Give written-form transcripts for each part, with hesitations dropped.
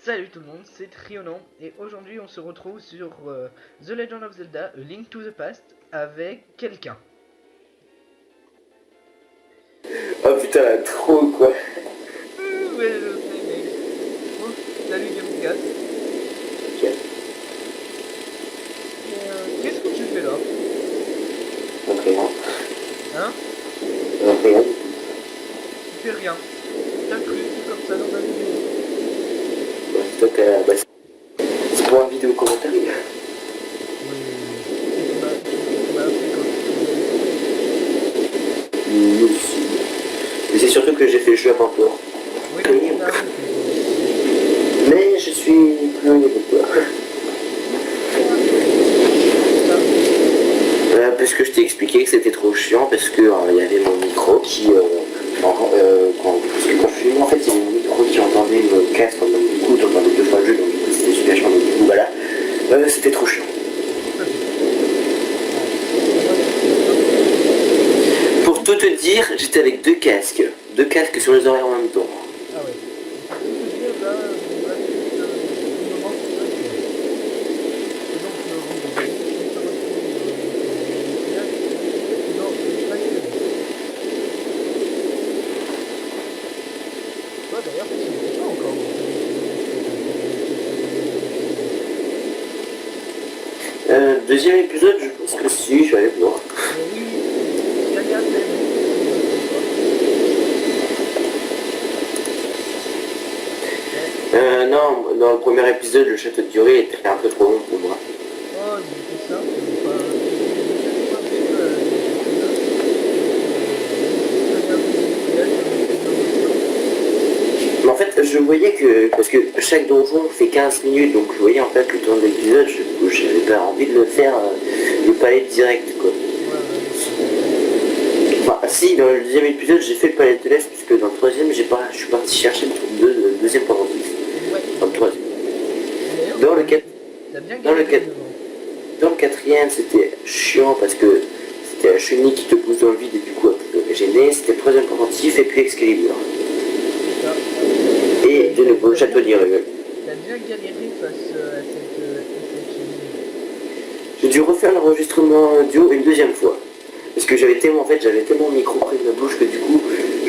Salut tout le monde, c'est Trionon et aujourd'hui on se retrouve sur The Legend of Zelda A Link to the Past avec quelqu'un. Oh putain, trop quoi. Ouais, je sais mec. Bon, salut Gamecast. Ok. Qu'est-ce que tu fais là? Donc rien. Hein? Donc rien. Tu fais rien. T'as cru comme ça dans ma vidéo. Toi, c'est pour un vidéo commentaire. Oui. Et tu m'as appelé quand tu l'as écouté. Oui, aussi. Mais c'est surtout que j'ai fait le jeu avant toi. Oui, mais tu m'as arrêté toi. Mais je suis plus au niveau de toi. Parce que je t'ai expliqué que c'était trop chiant parce que il y avait mon micro qui parce que quand je suis venu en fait il y avait mon micro qui entendait le casque donc du coup t'entendais deux fois le jeu donc du coup c'était super chiant donc du coup voilà. C'était trop chiant. Pour tout te dire, j'étais avec deux casques. Deux casques sur les oreilles en même temps. Ah ouais. Pour tout te dire, là, on va juste il me manque un piège. Et donc, oui, les amis, on se retrouve donc, mercredi dans Passionné. Toi d'ailleurs, tu n'y étais pas encore au premier épisode Deuxième épisode, je pense que si, je vais aller voir. oui, tu y allais à peine, si je me trompe pas. Ouais. Non, dans le premier épisode, le château de Durée était un peu trop long pour moi. Oh, il était simple, enfin, j'ai même pas vu les épisodes. Donc, même si je connais un peu l'univers, je maîtrise l'ambition. Mais en fait, je voyais que, parce que chaque donjon fait 15 minutes, donc je voyais en fait le temps de l'épisode, j'avais pas envie de le faire, de pas aller direct, quoi. Ouais, ouais, non, je comprends très bien. Enfin, si, dans le deuxième épisode, j'ai fait le palais de l'Est, puisque dans le troisième, je suis parti chercher le deuxième pendentif. Ouais, Dans le troisième. et d'ailleurs, Dans le, quat- t'as bien dans le, galéré quat- devant. dans le quatrième, c'était chiant parce que c'était la chenille qui te pousse dans le vide et du coup, gêné. C'était le troisième pendentif et puis Excalibur. C'est ça. Et de nouveau, le château d'Irule. T'as bien galéré face à cette chenille. J'ai dû refaire l'enregistrement audio une deuxième fois. Parce que j'avais tellement le micro près de ma bouche que du coup,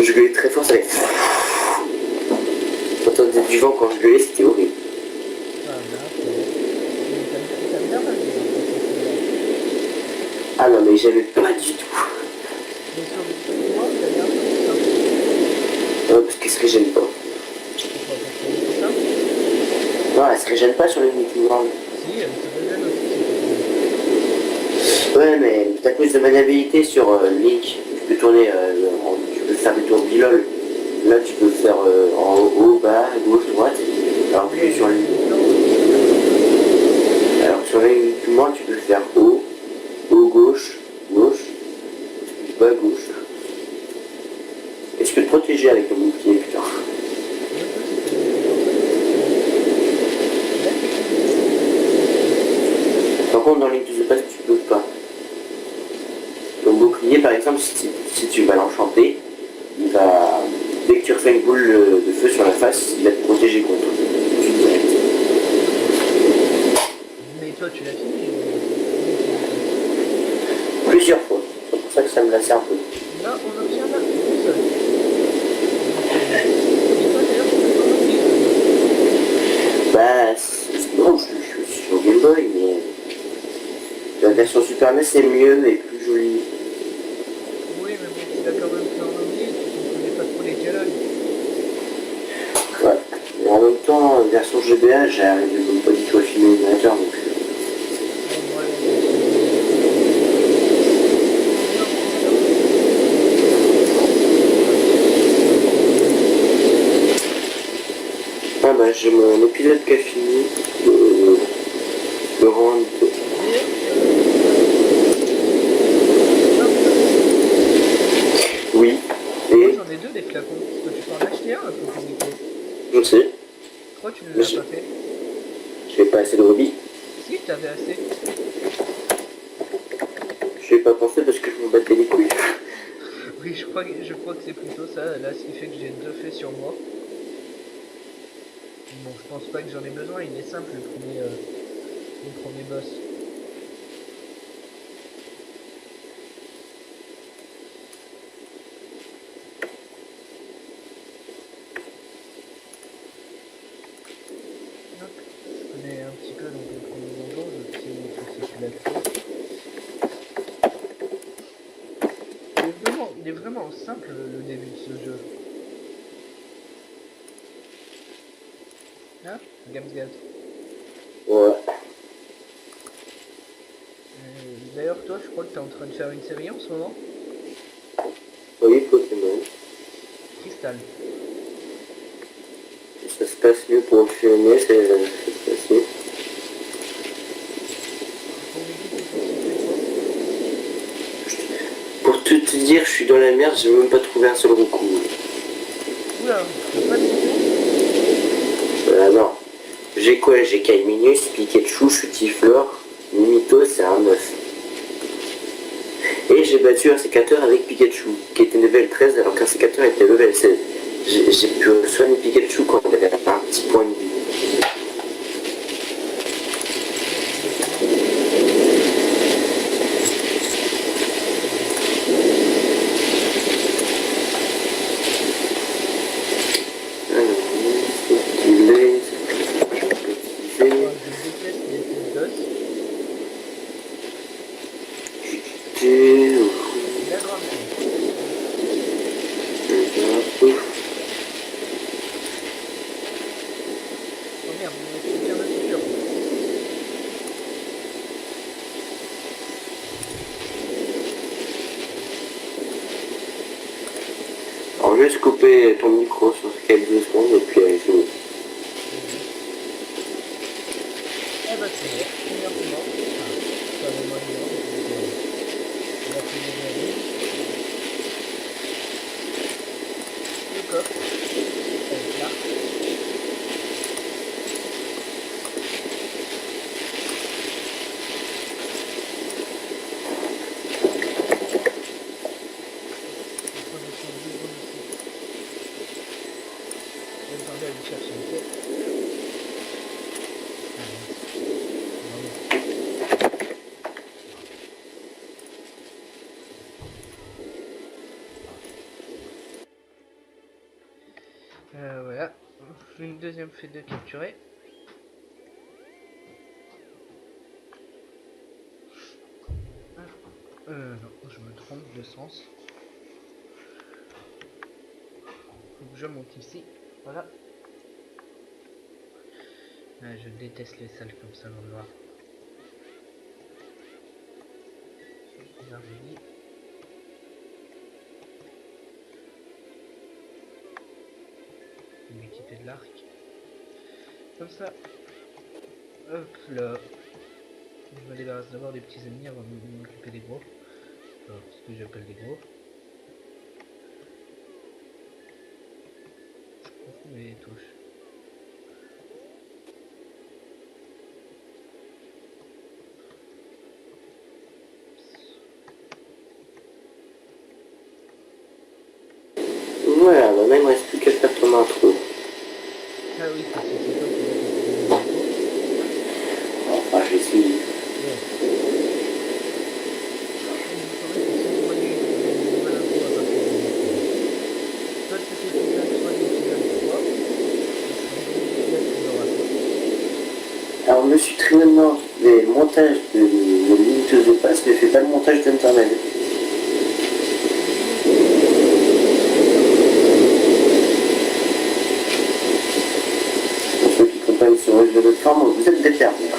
je gueulais très fort, ça allait. J'entendais du vent quand je gueulais, c'était horrible. Ah mince, ouais. Et t'as bien raté hein, face à celle-là. Ah non, mais j'aimais pas du tout. Mais sur moi, t'as l'air plus simple. Parce que ce que j'aime pas. Pourquoi? Parce qu'elle est plus simple? Non, ce que j'aime pas sur les Nintendo. Si, elle se régène aussi, c'est pas mal. Ouais, mais t'as plus de maniabilité sur Link. Tu peux tourner, tu peux faire des tours bilol. Là, tu peux faire en haut, bas, gauche, droite. Alors Oui, que sur en Link, même temps, alors sur Link, tu peux faire haut, haut, gauche, gauche, bas, gauche. Et tu peux te protéger avec le bouclier, putain. oui, ça c'était en fait assez stylé. La technique était stylée. Par contre, dans Link to the Past, tu peux pas. Ton bouclier, par exemple, si tu vas l'enchanter, il va, dès que tu refais une boule de feu sur la face, il va te protéger contre. Direct. Ok. Mais toi, tu l'as fini, Link to the Past. Plusieurs fois. C'est pour ça que ça me lassait un peu. Là, on obtient la console. Donc, et toi, d'ailleurs, tu l'as pas repris, je vois. Bah, non, je suis sur Game Boy, mais la version Super NES est mieux et plus jolie. Oui, mais bon, tu l'as quand même fait en anglais, tu comprenais pas trop les dialogues. Ouais. Mais en même temps, version GBA, j'arrive même pas du tout à filmer l'ordinateur, donc. Oh, moi, la version GBA, c'est bien beau, bien fluide, pas trop de bugs. Ah bah, j'ai mon épisode qui a fini. Le rang. D'ailleurs, t'as un flacon? Oui. Moi, Et j'en ai deux des flacons. Toi, tu peux en acheter un à proximité. je sais, Pourquoi tu ne mais l'as pas fait? j'ai pas assez de hobby. Si, t'avais assez. Je n'ai pas pensé parce que je me battais les couilles. Oui, je crois que c'est plutôt ça, là, ce qui fait que j'ai deux faits sur moi. Bon, je pense pas que j'en ai besoin, il est simple le premier boss. Hop, je connais un petit peu donc le premier donjon, je sais que c'est celui-là qu'il faut. Il est vraiment simple le début de ce jeu. Hein, Gamsgad. Ouais. D'ailleurs, toi, je crois que tu es en train de faire une série en ce moment. Oui, Pokémon. Crystal. Ça se passe mieux pour le filmer, ça se passe mieux. Ton équipe est constituée de quoi? Pour tout te dire, je suis dans la merde, j'ai même pas trouvé un seul recours. Oula, t'as pas de niveau? Non. J'ai quoi? J'ai Kaiminus, Pikachu, Chutifleur, Mimito, c'est un 9. Et j'ai battu un sécateur avec Pikachu, qui était level 13 alors qu'un sécateur était level 16. J'ai pu soigner Pikachu quand il avait un petit point de vie. Alors juste couper ton micro sur quelques secondes et puis elle est finie. Eh bah c'est bon, première commande. Enfin, pas vraiment une heure, la première année. Le coffre, avec l'arc. Attendez à lui chercher une quête. Voilà, une deuxième fait de capturer. Non, je me trompe de sens. Faut que je monte ici, voilà. Je déteste les salles comme ça dans le noir. Joli. Je vais m'équiper de l'arc. Comme ça. Hop là. Je me débarrasse d'abord des petits ennemis avant de m'occuper des gros. Alors, ce que j'appelle des gros. Je confonds les touches. Voilà, maintenant il ne reste plus qu'à faire ton intro. Ah oui, parce que c'est toi qui vas faire le Enfin, j'ai essayé. Toi tu fais tout bien, soit l'épisode 3. Alors, je me suis très maintenant les montages de Limiteuse de Passe, mais fais pas le montage d'Internet. Pour ceux qui comprennent sur le jeu de forme, vous êtes des pervers.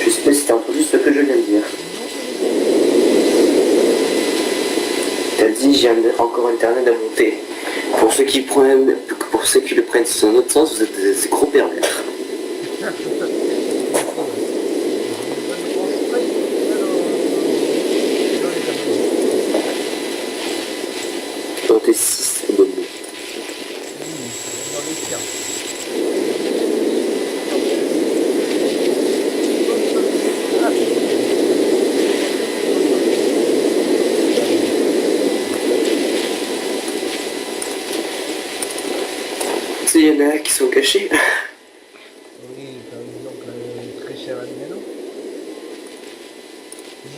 Je sais pas si t'as entendu ce que je viens de dire. T'as dit j'ai encore Internet à monter. Pour ceux qui le prennent sur un autre sens, vous êtes des gros pervers. Toi t'es 6 abonnés. en a qui sont cachés. Oui, par exemple, très cher Adriano.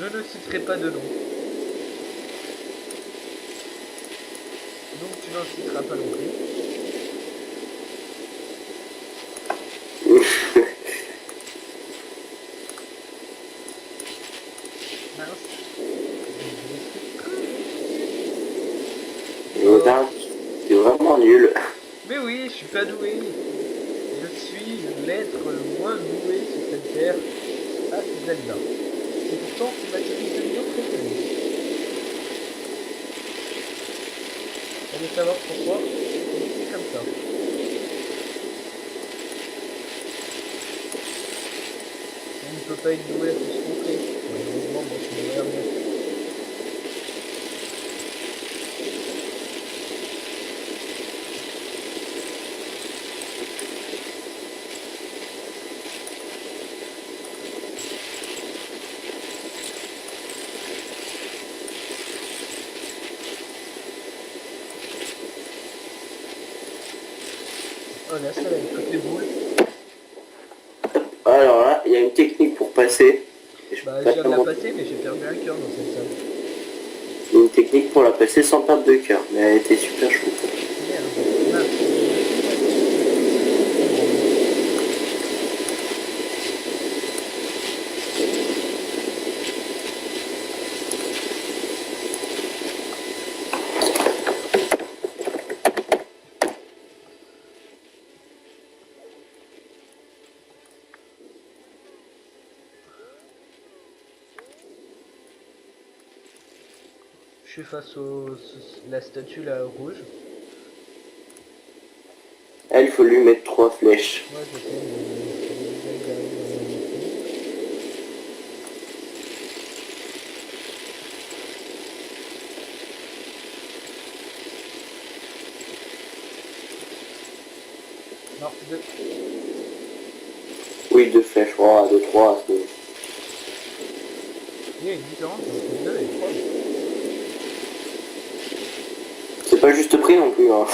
Je ne citerai pas de nom. Donc tu n'en citeras pas non plus. Mince. Et ben, c'est vraiment nul. Mais oui, je suis pas doué. Je suis l'être le moins doué sur cette terre à Zelda. Et pourtant, c'est ma série de jeux vidéo préférée. Allez savoir pourquoi c'est comme ça. On ne peut pas être doué à tout ce qu'on fait. Malheureusement, moi je suis doué à rien. Oh là, ça avec toutes les boules. Alors là, il y a une technique pour passer. Et je Bah, peux je pas viens te de la montrer. passer, mais j'ai perdu un cœur dans cette salle. Il y a une technique pour la passer sans perdre de cœur. Mais elle était super chouette. Merde. Mince. Je suis face la statue là rouge. Elle, il faut lui mettre 3 flèches. Ouais, je sais, mais c'est déjà arrivé dans ma vie. Non, deux. Oui, 2 flèches. Oh, 2, 3. Il y a une différence entre 2 et 3. C'est pas juste prix non plus. Hein.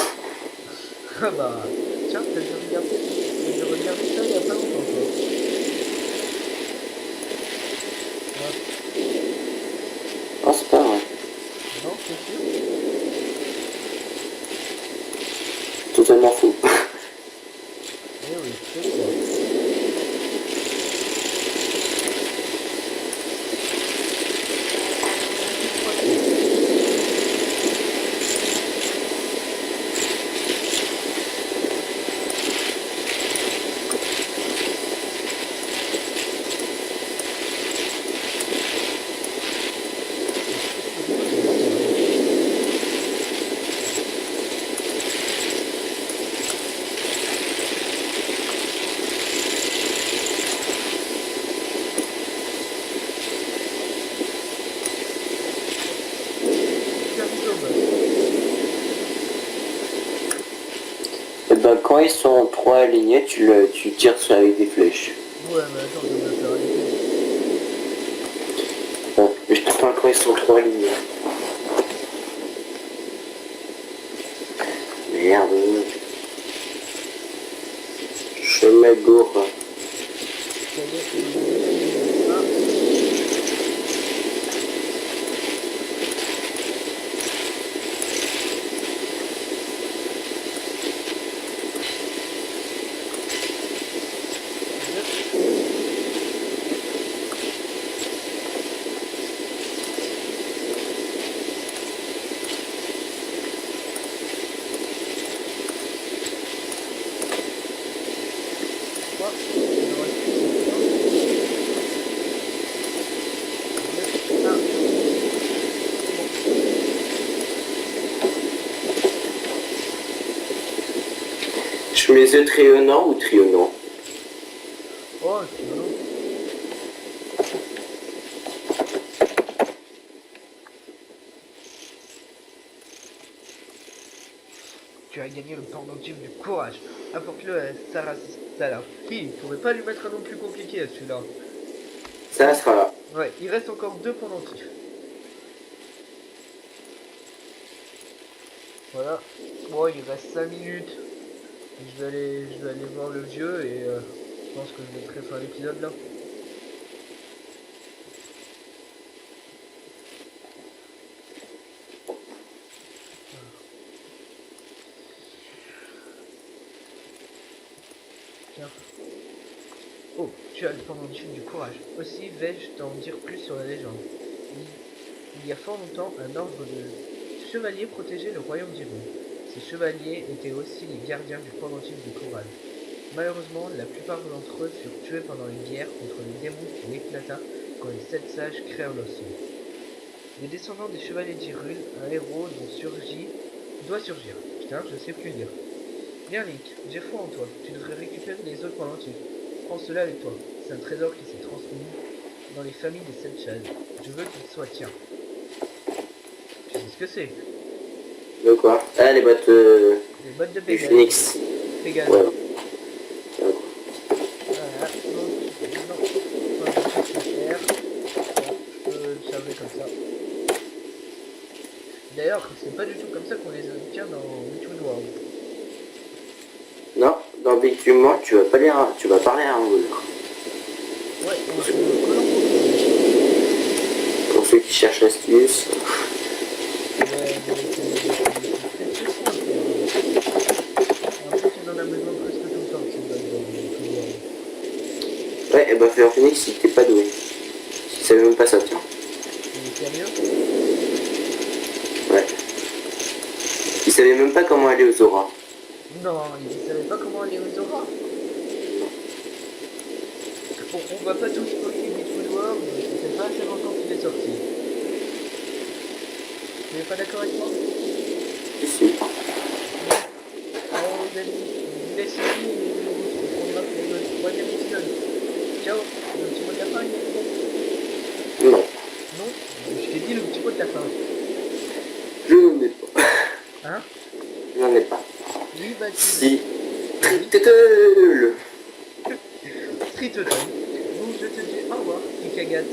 Ah bah, tiens, j'ai regardé ça il y a pas longtemps quoi. Ah, Oh, c'est pas vrai. non, c'est sûr. Totalement fou. Eh oui, je crois. Et ben, quand ils sont 3 alignés, tu tires sur avec des flèches. Ouais, mais attends, je vais me le faire arrêter. Bon, mais je te parle quand ils sont 3 alignés. Merde. Chemin gourd. Ça y est, il est déjà éliminé. Ah, trois. Il en reste plus, c'est sûr. Deux, un. Je mets The Trionnant ou Trionnant? Oh, c'est rigolo. Tu as gagné le pendentif du courage. Apporte-le à Sarah Salah. Qui pourrait pas lui mettre un nom plus compliqué à celui-là. Ça sera là. Ouais, il reste encore 2 pendentifs. Voilà. Bon, il reste 5 minutes. Je vais aller voir le vieux et je pense que je mettrai fin à l'épisode là. Tiens. Oh, tu as le pendentif du courage. Aussi vais-je t'en dire plus sur la légende. Il y a fort longtemps, un ordre de chevaliers protégeait le royaume d'Hyrule. Ces chevaliers étaient aussi les gardiens du pendentif du courage. Malheureusement, la plupart d'entre eux furent tués pendant une guerre contre le démon qui éclata quand les sept sages créèrent le sol. Les descendants des chevaliers d'Hyrule, un héros doit surgir. Putain, je sais plus lire. Bien Link, j'ai foi en toi. Tu devrais récupérer les autres pendentifs. Prends cela avec toi. C'est un trésor qui s'est transmis dans les familles des sept sages. Je veux qu'il soit tien. Tu sais ce que c'est? De quoi? Ah, les bottes Les bottes de du Pégase. Phoenix. Pégase. Ouais. Voilà, donc, non, enfin, je sais faire. Je peux le charger comme ça. D'ailleurs, c'est pas du tout comme ça qu'on les obtient dans Between Worlds. Non, dans Big Tu Moi, tu vas pas lire, tu vas parler à un voleur. Ouais, on se collant. Pour ceux qui cherchent l'astuce. Ouais, mais c'est simple. En fait, on en a besoin presque tout le temps, ces bottes dans Between Worlds. Ouais, et bah faire Phoenix si t'es pas doué. Si tu savais même pas ça, tiens. C'est sérieux? Ouais. Il savait même pas comment aller aux auras. Non, il savait pas comment aller aux auras. Bon, on va pas tous spoiler Between Worlds, mais ça fait pas assez longtemps qu'il est sorti. Tu n'es pas d'accord avec moi? Je suis. Alors les amis, je vous laisse ici et on se reprendra pour le troisième épisode. Ciao, le petit mot de la fin, il Non, Non? Je t'ai dit le petit mot de la fin. je n'en ai pas. Hein? Je n'en ai pas. Oui, bah tu... Si. Triple. Street Automne. Donc je te dis au revoir, Kikagate.